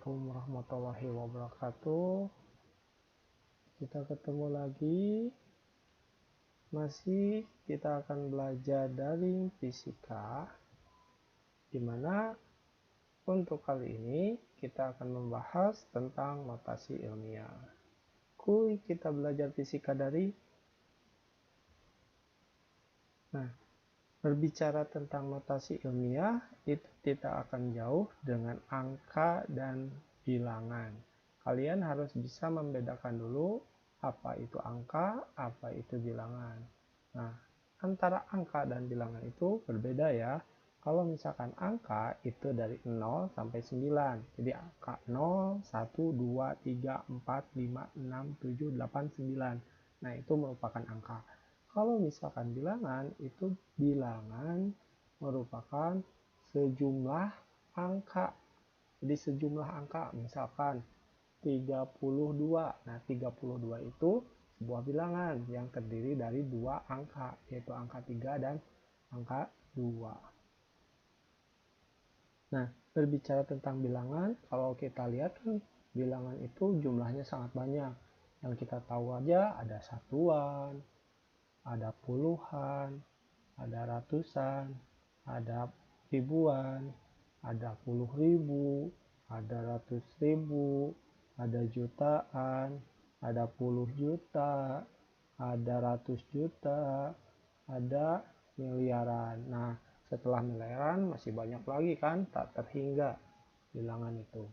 Assalamualaikum warahmatullahi wabarakatuh. Kita ketemu lagi. Masih kita akan belajar dari fisika, dimana untuk kali ini kita akan membahas tentang notasi ilmiah. Kita belajar fisika dari berbicara tentang notasi ilmiah, itu tidak akan jauh dengan angka dan bilangan. Kalian harus bisa membedakan dulu apa itu angka, apa itu bilangan. Nah, antara angka dan bilangan itu berbeda ya. Kalau misalkan angka itu dari 0 sampai 9. Jadi angka 0, 1, 2, 3, 4, 5, 6, 7, 8, 9. Nah, itu merupakan angka. Kalau misalkan bilangan, itu bilangan merupakan sejumlah angka. Jadi sejumlah angka, misalkan 32. Nah, 32 itu sebuah bilangan yang terdiri dari dua angka, yaitu angka 3 dan angka 2. Nah, berbicara tentang bilangan, kalau kita lihat kan bilangan itu jumlahnya sangat banyak. Yang kita tahu aja ada satuan, ada puluhan, ada ratusan, ada ribuan, ada puluh ribu, ada ratus ribu, ada jutaan, ada puluh juta, ada ratus juta, ada miliaran. Nah, setelah miliaran masih banyak lagi kan, tak terhingga bilangan itu.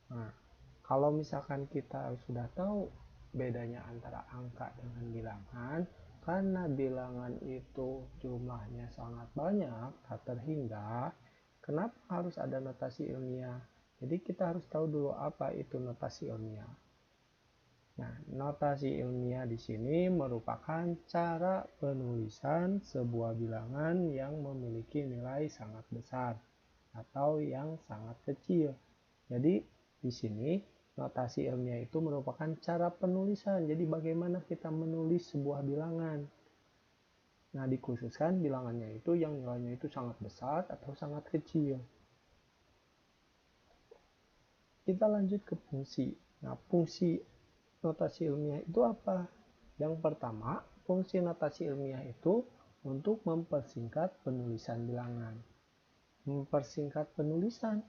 Nah, kalau misalkan kita sudah tahu bedanya antara angka dengan bilangan, karena bilangan itu jumlahnya sangat banyak, tak terhingga, kenapa harus ada notasi ilmiah? Jadi kita harus tahu dulu apa itu notasi ilmiah. Nah, notasi ilmiah di sini merupakan cara penulisan sebuah bilangan yang memiliki nilai sangat besar atau yang sangat kecil. Jadi di sini notasi ilmiah itu merupakan cara penulisan. Jadi bagaimana kita menulis sebuah bilangan. Nah, dikhususkan bilangannya itu yang nilainya itu sangat besar atau sangat kecil. Kita lanjut ke fungsi. Nah, fungsi notasi ilmiah itu apa? Yang pertama, fungsi notasi ilmiah itu untuk mempersingkat penulisan bilangan. Mempersingkat penulisan,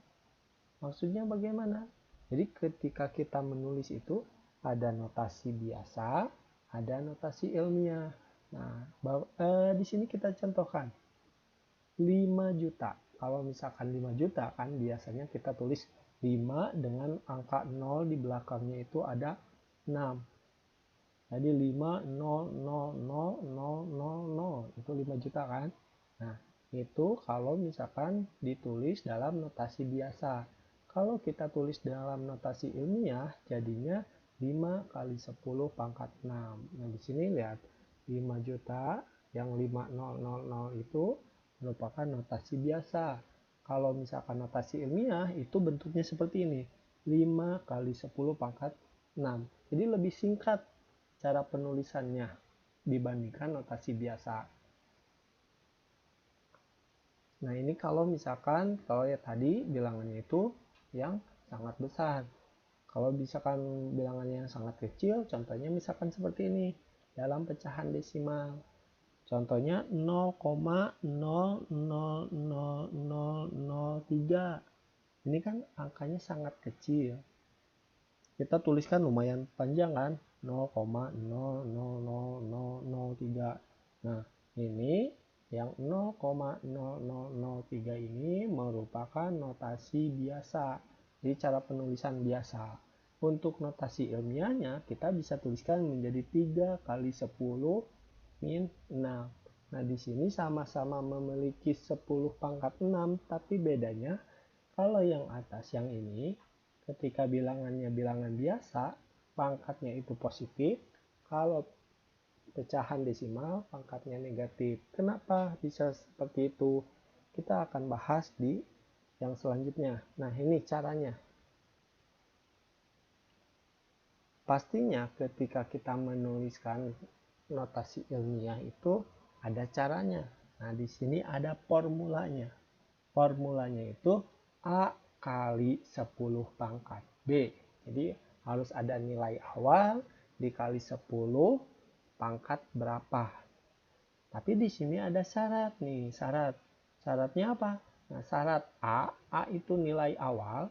maksudnya bagaimana? Jadi ketika kita menulis itu ada notasi biasa, ada notasi ilmiah. Nah, di sini kita contohkan 5 juta. Kalau misalkan 5 juta kan biasanya kita tulis 5 dengan angka 0 di belakangnya itu ada 6. Jadi 5 0 0 0 0 0 0 itu 5 juta kan. Nah, itu kalau misalkan ditulis dalam notasi biasa. Kalau kita tulis dalam notasi ilmiah, jadinya 5 kali 10 pangkat 6. Nah, di sini lihat 5 juta yang 5000 itu merupakan notasi biasa. Kalau misalkan notasi ilmiah itu bentuknya seperti ini. 5 kali 10 pangkat 6. Jadi lebih singkat cara penulisannya dibandingkan notasi biasa. Nah, ini kalau misalkan kalau ya tadi bilangannya itu yang sangat besar. Kalau misalkan bilangannya yang sangat kecil, contohnya misalkan seperti ini, dalam pecahan desimal. Contohnya 0,000003. Ini kan angkanya sangat kecil. Kita tuliskan lumayan panjang kan, 0,000003. Nah, ini yang 0,0003 ini merupakan notasi biasa. Jadi cara penulisan biasa. Untuk notasi ilmiahnya kita bisa tuliskan menjadi 3 kali 10 min 6. Nah, di sini sama-sama memiliki 10 pangkat 6, tapi bedanya kalau yang atas yang ini ketika bilangannya bilangan biasa, pangkatnya itu positif. Kalau pecahan desimal pangkatnya negatif. Kenapa bisa seperti itu? Kita akan bahas di yang selanjutnya. Nah, ini caranya. Pastinya ketika kita menuliskan notasi ilmiah itu ada caranya. Nah, di sini ada formulanya. Formulanya itu A kali 10 pangkat B. Jadi harus ada nilai awal dikali 10 pangkat berapa. Tapi di sini ada syarat nih, syaratnya apa? Nah, syarat A itu nilai awal,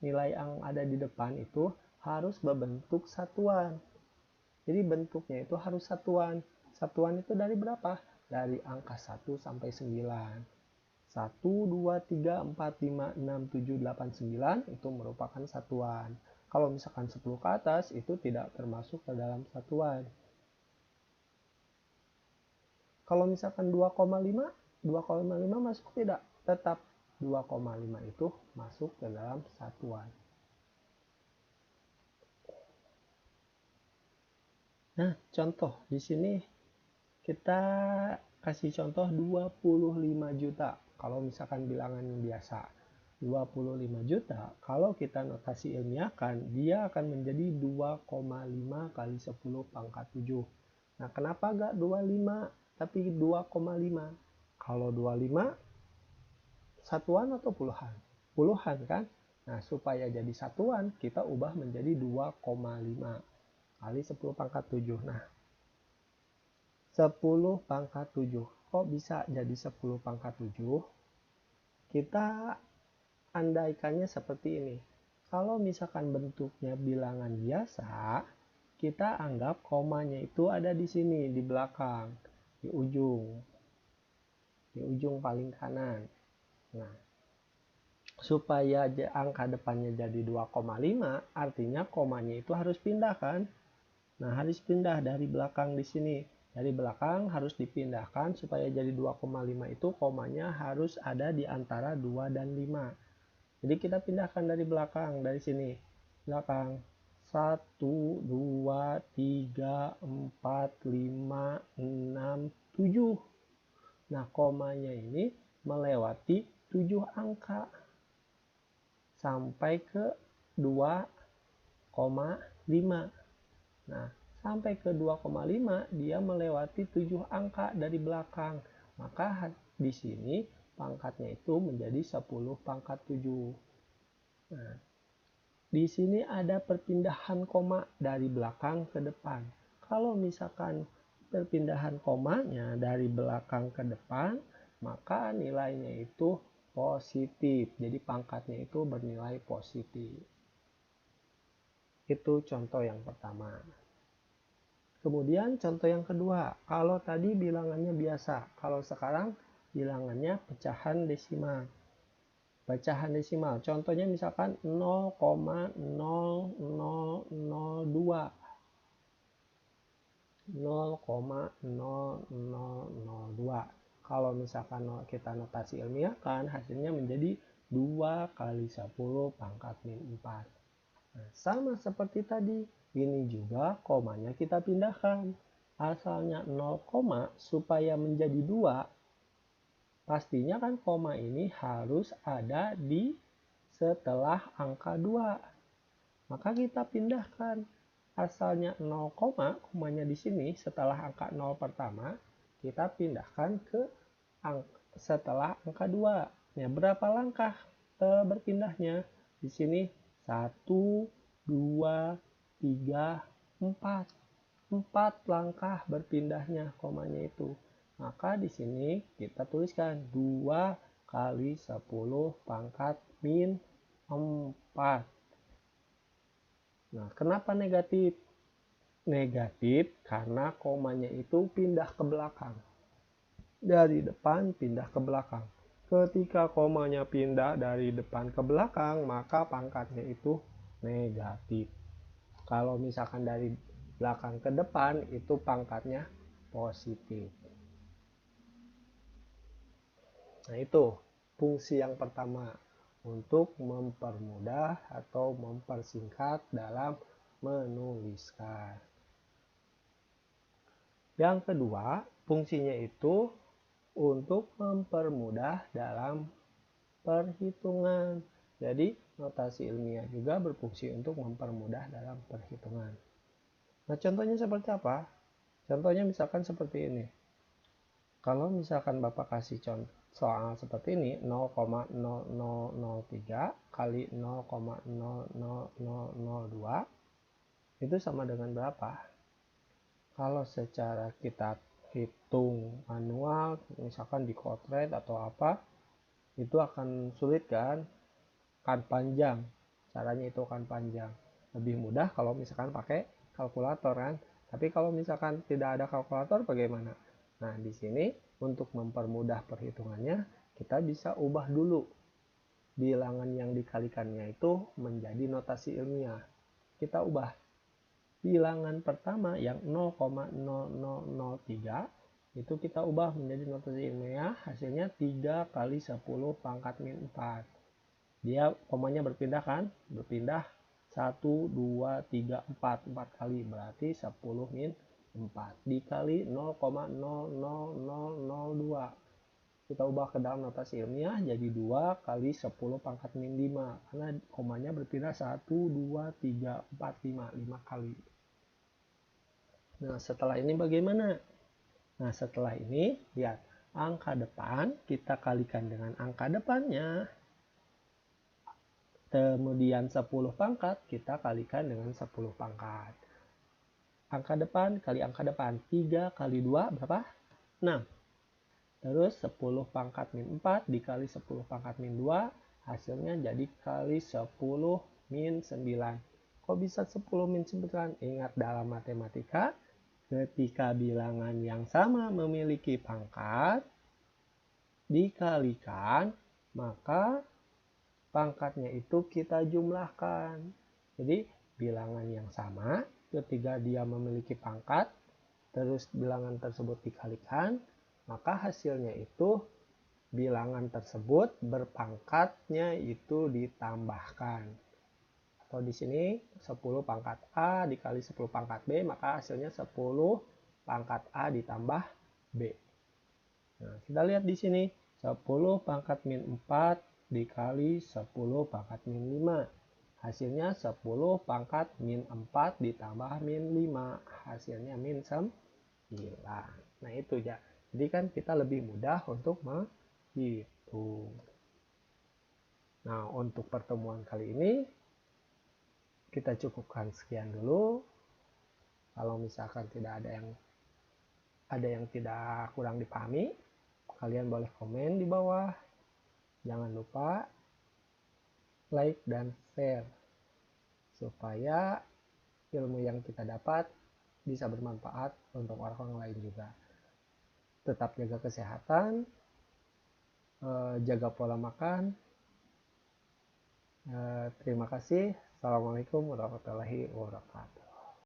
nilai yang ada di depan itu harus berbentuk satuan. Jadi bentuknya itu harus satuan. Satuan itu dari berapa? Dari angka 1 sampai 9. 1, 2, 3, 4, 5, 6, 7, 8, 9 itu merupakan satuan. Kalau misalkan 10 ke atas itu tidak termasuk ke dalam satuan. Kalau misalkan 2,5 masuk tidak? Tetap 2,5 itu masuk ke dalam satuan. Nah, contoh di sini kita kasih contoh 25 juta. Kalau misalkan bilangan biasa 25 juta, kalau kita notasi ilmiahkan, dia akan menjadi 2,5 kali 10 pangkat 7. Nah, kenapa enggak 25 tapi 2,5? Kalau 25 satuan atau puluhan? Puluhan kan? Nah, supaya jadi satuan, kita ubah menjadi 2,5 kali 10 pangkat 7. Nah, 10 pangkat 7. Kok bisa jadi 10 pangkat 7? Kita andaikannya seperti ini. Kalau misalkan bentuknya bilangan biasa, kita anggap komanya itu ada di sini, di belakang, di ujung paling kanan. Nah, supaya angka depannya jadi 2,5, artinya komanya itu harus pindah kan? Nah, harus pindah dari belakang di sini. Dari belakang harus dipindahkan supaya jadi 2,5 itu komanya harus ada di antara 2 dan 5. Jadi kita pindahkan dari belakang, dari sini. Belakang. 1, 2, 3, 4, 5, 6, 7. Nah, komanya ini melewati 7 angka. Sampai ke 2,5. Nah, sampai ke 2,5 dia melewati 7 angka dari belakang. Maka di sini pangkatnya itu menjadi 10 pangkat 7. Nah, di sini ada perpindahan koma dari belakang ke depan. Kalau misalkan perpindahan komanya dari belakang ke depan, maka nilainya itu positif. Jadi pangkatnya itu bernilai positif. Itu contoh yang pertama. Kemudian contoh yang kedua, kalau tadi bilangannya biasa, kalau sekarang bilangannya pecahan desimal. Pecahan desimal, contohnya misalkan 0,0002. 0,0002. Kalau misalkan kita notasi ilmiahkan, hasilnya menjadi 2 kali 10 pangkat min 4. Nah, sama seperti tadi, ini juga komanya kita pindahkan. Asalnya 0, supaya menjadi 2, pastinya kan koma ini harus ada di setelah angka 2. Maka kita pindahkan. Asalnya 0, komanya di sini setelah angka 0 pertama, kita pindahkan ke setelah angka 2. Nah, berapa langkah berpindahnya? Di sini 1, 2, 3, 4. 4 langkah berpindahnya komanya itu. Maka di sini kita tuliskan 2 kali 10 pangkat min 4. Nah, kenapa negatif? Negatif karena komanya itu pindah ke belakang. Dari depan pindah ke belakang. Ketika komanya pindah dari depan ke belakang, maka pangkatnya itu negatif. Kalau misalkan dari belakang ke depan, itu pangkatnya positif. Nah, itu fungsi yang pertama untuk mempermudah atau mempersingkat dalam menuliskan. Yang kedua, fungsinya itu untuk mempermudah dalam perhitungan. Jadi, notasi ilmiah juga berfungsi untuk mempermudah dalam perhitungan. Nah, contohnya seperti apa? Contohnya misalkan seperti ini. Kalau misalkan Bapak kasih soal seperti ini, 0,0003 kali 0,00002 itu sama dengan berapa? Kalau secara kita hitung manual, misalkan di Coderet atau apa, itu akan sulit kan? Akan panjang. Caranya itu akan panjang. Lebih mudah kalau misalkan pakai kalkulator kan. Tapi kalau misalkan tidak ada kalkulator bagaimana? Nah, di sini untuk mempermudah perhitungannya, kita bisa ubah dulu bilangan yang dikalikannya itu menjadi notasi ilmiah. Kita ubah bilangan pertama yang 0,0003 itu kita ubah menjadi notasi ilmiah, hasilnya 3 kali 10 pangkat min 4. Dia komanya berpindah kan? Berpindah 1, 2, 3, 4. 4 kali berarti 10 min 4 dikali 0,00002. Kita ubah ke dalam notasi ilmiah jadi 2 kali 10 pangkat min 5. Karena komanya berpindah 1, 2, 3, 4, 5. 5 kali. Nah, setelah ini bagaimana? Nah, setelah ini, lihat. Angka depan kita kalikan dengan angka depannya. Kemudian 10 pangkat kita kalikan dengan 10 pangkat. Angka depan kali angka depan. 3 kali 2 berapa? 6. Terus 10 pangkat min 4 dikali 10 pangkat min 2. Hasilnya jadi kali 10 min 9. Kok bisa 10 min 9? Ingat dalam matematika, ketika bilangan yang sama memiliki pangkat dikalikan, maka pangkatnya itu kita jumlahkan. Jadi bilangan yang sama ketika dia memiliki pangkat, terus bilangan tersebut dikalikan, maka hasilnya itu bilangan tersebut berpangkatnya itu ditambahkan. Atau di sini 10 pangkat A dikali 10 pangkat B, maka hasilnya 10 pangkat A ditambah B. Nah, kita lihat di sini 10 pangkat min 4 dikali 10 pangkat min 5. Hasilnya 10 pangkat min 4 ditambah min 5. Hasilnya min 9. Nah, itu ya. Jadi kan kita lebih mudah untuk menghitung. Nah, untuk pertemuan kali ini kita cukupkan sekian dulu. Kalau misalkan tidak ada yang tidak kurang dipahami, kalian boleh komen di bawah. Jangan lupa like dan share supaya ilmu yang kita dapat bisa bermanfaat untuk orang lain juga. Tetap jaga kesehatan, jaga pola makan. Terima kasih. Assalamualaikum warahmatullahi wabarakatuh.